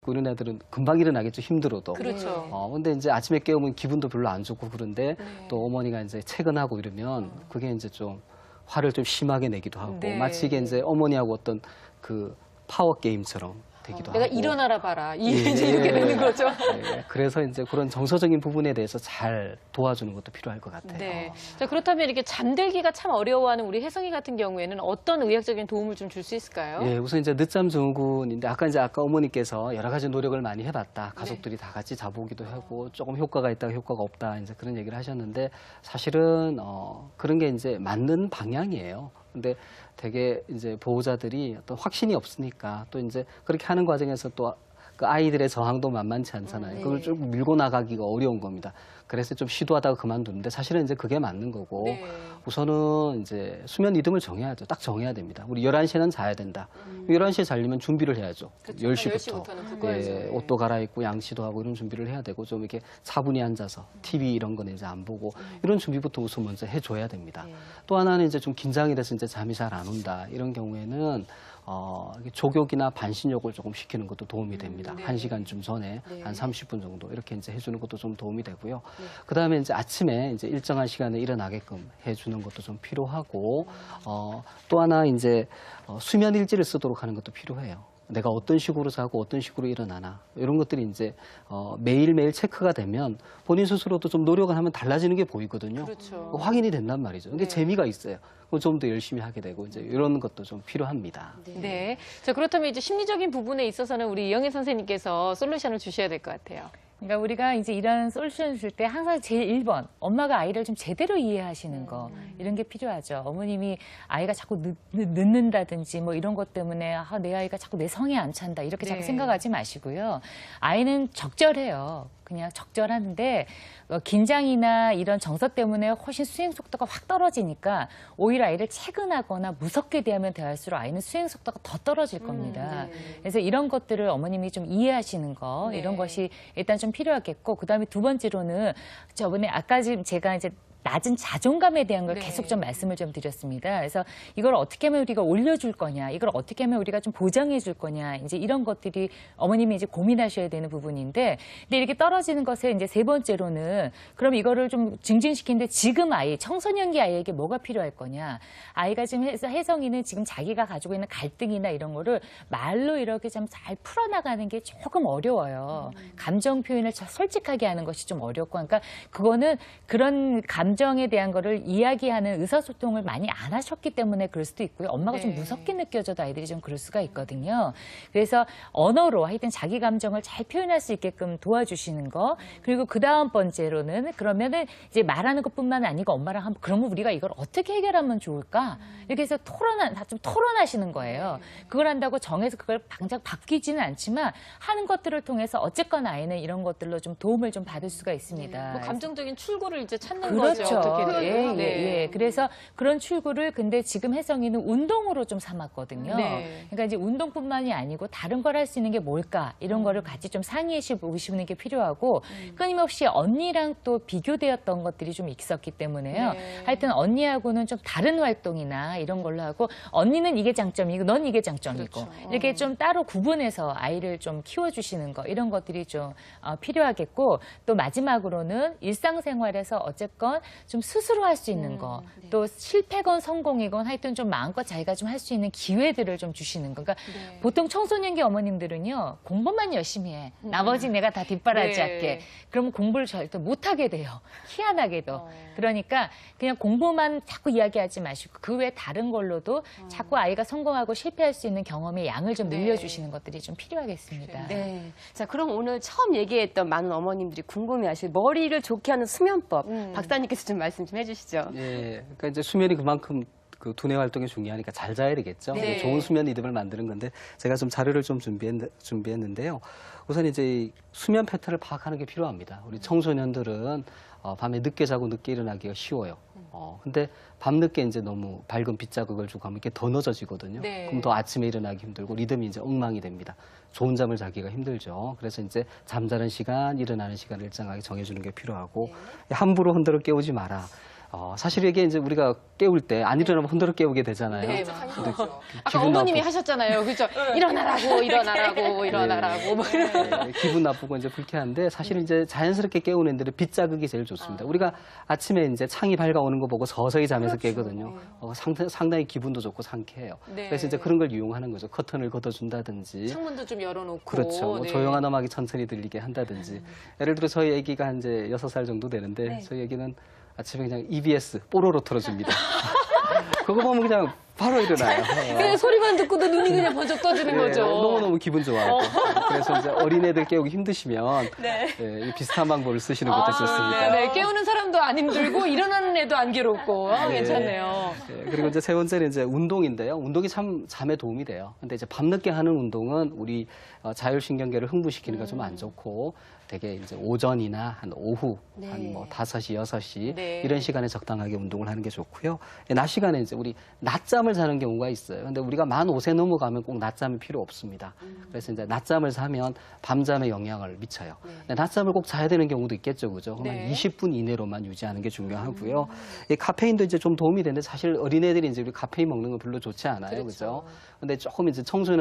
있고 이런 애들은 금방 일어나겠죠, 힘들어도. 그렇죠. 근데 이제 아침에 깨우면 기분도 별로 안 좋고 그런데 네. 또 어머니가 이제 퇴근하고 이러면 그게 이제 좀 화를 좀 심하게 내기도 하고 네. 마치 이게 이제 어머니하고 어떤 그 파워 게임처럼 되기도 내가 하고. 일어나라 봐라. 예, 이제 이렇게 예. 되는 거죠. 예, 그래서 이제 그런 정서적인 부분에 대해서 잘 도와주는 것도 필요할 것 같아요. 네. 자, 그렇다면 이렇게 잠들기가 참 어려워하는 우리 혜성이 같은 경우에는 어떤 의학적인 도움을 좀 줄 수 있을까요? 예, 우선 이제 늦잠 증후군인데 아까 어머니께서 여러 가지 노력을 많이 해봤다. 가족들이 다 같이 자보기도 하고 조금 효과가 있다, 효과가 없다 이제 그런 얘기를 하셨는데 사실은 그런 게 이제 맞는 방향이에요. 근데 되게 이제 보호자들이 어떤 확신이 없으니까 또 이제 그렇게 하는 과정에서 또 그 아이들의 저항도 만만치 않잖아요. 그걸 좀 밀고 나가기가 어려운 겁니다. 그래서 좀 시도하다가 그만두는데 사실은 이제 그게 맞는 거고 네. 우선은 이제 수면 리듬을 정해야죠. 딱 정해야 됩니다. 우리 11시에는 자야 된다. 11시에 자려면 준비를 해야죠. 그렇죠. 10시부터. 10시부터는 그거야죠. 예, 옷도 갈아입고 양치도 하고 이런 준비를 해야 되고 좀 이렇게 차분히 앉아서 TV 이런 거는 이제 안 보고 이런 준비부터 우선 먼저 해줘야 됩니다. 또 하나는 이제 좀 긴장이 돼서 이제 잠이 잘 안 온다. 이런 경우에는 족욕이나 반신욕을 조금 시키는 것도 도움이 됩니다. 네. 1시간쯤 전에 네. 한 30분 정도 이렇게 이제 해주는 것도 좀 도움이 되고요. 그다음에 이제 아침에 이제 일정한 시간에 일어나게끔 해주는 것도 좀 필요하고 또 하나 이제 수면 일지를 쓰도록 하는 것도 필요해요. 내가 어떤 식으로 자고 어떤 식으로 일어나나 이런 것들이 이제 매일매일 체크가 되면 본인 스스로도 좀 노력을 하면 달라지는 게 보이거든요. 그렇죠. 확인이 된단 말이죠. 근데 네. 재미가 있어요. 좀 더 열심히 하게 되고 이제 이런 것도 좀 필요합니다. 네. 자, 그렇다면 이제 심리적인 부분에 있어서는 우리 이영애 선생님께서 솔루션을 주셔야 될 것 같아요. 그러니까 우리가 이제 이런 솔루션을 줄 때 항상 제일 1번, 엄마가 아이를 좀 제대로 이해하시는 거, 이런 게 필요하죠. 어머님이 아이가 자꾸 늦는다든지 뭐 이런 것 때문에 내 아이가 자꾸 내 성에 안 찬다, 이렇게 자꾸 네. 생각하지 마시고요. 아이는 적절해요. 그냥 적절한데 긴장이나 이런 정서 때문에 훨씬 수행 속도가 확 떨어지니까 오히려 아이를 체근하거나 무섭게 대하면 대할수록 아이는 수행 속도가 더 떨어질 겁니다. 네. 그래서 이런 것들을 어머님이 좀 이해하시는 거, 네. 이런 것이 일단 좀 필요하겠고, 그다음에 두 번째로는 저번에 아까 지금 제가 이제 낮은 자존감에 대한 걸 네. 계속 좀 말씀을 좀 드렸습니다. 그래서 이걸 어떻게 하면 우리가 올려줄 거냐, 이걸 어떻게 하면 우리가 좀 보장해 줄 거냐, 이제 이런 것들이 어머님이 이제 고민하셔야 되는 부분인데, 근데 이렇게 떨어지는 것에 이제 세 번째로는 그럼 이거를 좀 증진시키는데 지금 청소년기 아이에게 뭐가 필요할 거냐, 아이가 지금 혜성이는 지금 자기가 가지고 있는 갈등이나 이런 거를 말로 이렇게 좀 잘 풀어나가는 게 조금 어려워요. 감정 표현을 솔직하게 하는 것이 좀 어렵고, 그러니까 그거는 그런 감정에 대한 거를 이야기하는 의사소통을 많이 안 하셨기 때문에 그럴 수도 있고요. 엄마가 네. 좀 무섭게 느껴져도 아이들이 좀 그럴 수가 있거든요. 그래서 언어로 하여튼 자기 감정을 잘 표현할 수 있게끔 도와주시는 거. 그리고 그 다음 번째로는 그러면은 이제 말하는 것뿐만 아니고 엄마랑 한번 그러면 우리가 이걸 어떻게 해결하면 좋을까? 이렇게 해서 좀 토론하시는 거예요. 그걸 한다고 정해서 그걸 당장 바뀌지는 않지만 하는 것들을 통해서 어쨌거나 아이는 이런 것들로 좀 도움을 좀 받을 수가 있습니다. 뭐 감정적인 출구를 이제 찾는 그렇죠. 거죠. 어떻게든. 예. 네. 그래서 그런 출구를 근데 지금 혜성이는 운동으로 좀 삼았거든요. 네. 그러니까 이제 운동뿐만이 아니고 다른 걸 할 수 있는 게 뭘까 이런 거를 같이 좀 상의해 보시는 게 필요하고 끊임없이 언니랑 또 비교되었던 것들이 좀 있었기 때문에요. 네. 하여튼 언니하고는 좀 다른 활동이나 이런 걸로 하고 언니는 이게 장점이고 넌 이게 장점이고 그렇죠. 이렇게 좀 따로 구분해서 아이를 좀 키워주시는 거 이런 것들이 좀 필요하겠고 또 마지막으로는 일상생활에서 어쨌건 좀 스스로 할 수 있는 거, 또 실패건 성공이건 하여튼 좀 마음껏 자기가 좀 할 수 있는 기회들을 좀 주시는 거. 그러니까 네. 보통 청소년기 어머님들은요, 공부만 열심히 해. 나머지 내가 다 뒷바라지 네. 할게. 그러면 공부를 절대 못 하게 돼요. 희한하게도. 그러니까 그냥 공부만 자꾸 이야기하지 마시고 그 외 다른 걸로도 자꾸 아이가 성공하고 실패할 수 있는 경험의 양을 좀 네. 늘려주시는 것들이 좀 필요하겠습니다. 네. 자, 그럼 오늘 처음 얘기했던 많은 어머님들이 궁금해하실 머리를 좋게 하는 수면법 박사님께서 좀 말씀 좀 해주시죠. 예, 그러니까 이제 수면이 그만큼 그 두뇌 활동이 중요하니까 잘 자야 되겠죠. 네. 좋은 수면 리듬을 만드는 건데 제가 좀 자료를 좀 준비했는데요. 우선 이제 이 수면 패턴을 파악하는 게 필요합니다. 우리 청소년들은 밤에 늦게 자고 늦게 일어나기가 쉬워요. 근데 밤늦게 이제 너무 밝은 빛 자극을 주고 하면 이게 더 늦어지거든요. 네. 그럼 더 아침에 일어나기 힘들고 리듬이 이제 엉망이 됩니다. 좋은 잠을 자기가 힘들죠. 그래서 이제 잠자는 시간, 일어나는 시간을 일정하게 정해주는 게 필요하고 함부로 흔들어 깨우지 마라. 사실 이게 이제 우리가 깨울 때 안 일어나면 흔들어 깨우게 되잖아요. 네, 근데 아까 기분 어머님이 나쁘고. 하셨잖아요. 그죠? 일어나라고, 일어나라고, 일어나라고. 뭐 네, 기분 나쁘고 이제 불쾌한데 사실 이제 자연스럽게 깨우는 애들은 빛 자극이 제일 좋습니다. 우리가 아침에 이제 창이 밝아오는 거 보고 서서히 잠에서 깨거든요. 상당히 기분도 좋고 상쾌해요. 네. 그래서 이제 그런 걸 이용하는 거죠. 커튼을 걷어준다든지. 창문도 좀 열어놓고. 그렇죠. 뭐 네. 조용한 음악이 천천히 들리게 한다든지. 예를 들어 저희 아기가 한 이제 6살 정도 되는데 저희 아기는 아침에 그냥 EBS 뽀로로 틀어줍니다. 그거 보면 그냥 바로 일어나요. 그냥 소리만 듣고도 눈이 그냥 번쩍 떠지는 네, 거죠. 너무너무 기분 좋아하고. 그래서 이제 어린애들 깨우기 힘드시면 이 비슷한 방법을 쓰시는 것도 좋습니다. 네, 깨우는 사람도 안 힘들고 일어나는 애도 안 괴롭고 네. 괜찮네요. 네, 그리고 이제 세 번째는 이제 운동인데요. 운동이 참 잠에 도움이 돼요. 근데 이제 밤늦게 하는 운동은 우리 자율신경계를 흥분시키는 게 좀 안 좋고 되게 이제 오전이나 한 오후 한 뭐 5시, 6시 네. 이런 시간에 적당하게 운동을 하는 게 좋고요. 낮 시간에 이제 우리 낮잠을 자는 경우가 있어요. 근데 우리가 만 5세 넘어가면 꼭 낮잠이 필요 없습니다. 그래서 이제 낮잠을 자면 밤잠에 영향을 미쳐요. 근데 낮잠을 꼭 자야 되는 경우도 있겠죠, 그죠? 그럼 네. 한 20분 이내로만 유지하는 게 중요하고요. 이 카페인도 이제 좀 도움이 되는데 사실 어린애들이 이제 우리 카페인 먹는 건 별로 좋지 않아요, 그죠? 근데 조금 이제 청소년